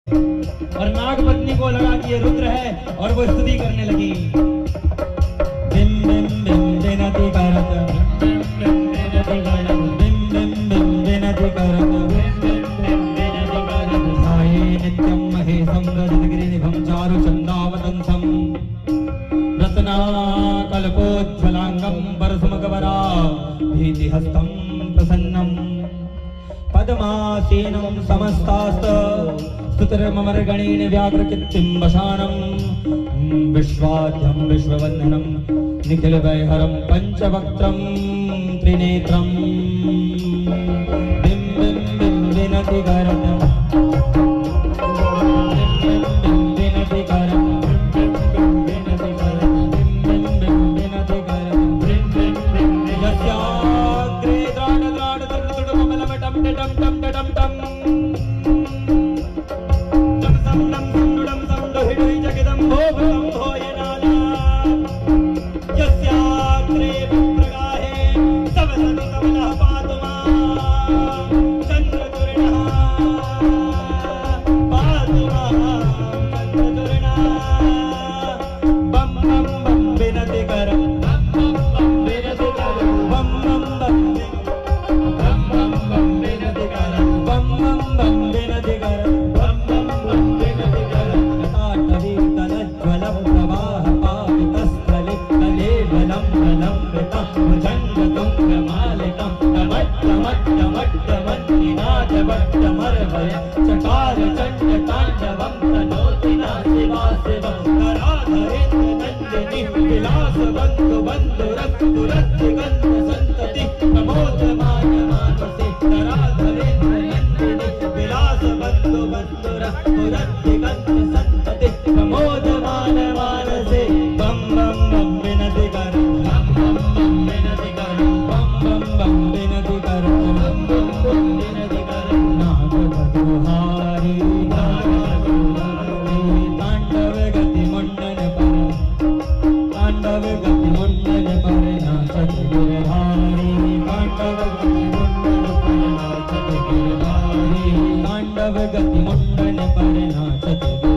और नाग पत्नी को लगा कि ये रुद्र है और वो स्तुति करने लगी। बिम बिम बिम विनति करत, बिम बिम बिम विनति करत, ध्याये नित्यं महेशं रजतगिरिनिभं चारुचन्दावतंसं रत्नाकल्पोज्ज्वलांगं परशुमकबरा भीतिहस्तं प्रसन्नं पद्मासीनं समस्तास्त स्तुतिर्ममर्गणेन व्याघ्रकृत्तिं वशानं विश्वाद्यं विश्ववन्दनं निखिलवैहरं पञ्चवक्त्रं त्रिनेत्रं बिं बिं बिं विनति करत, गति मुंडन पर नाचत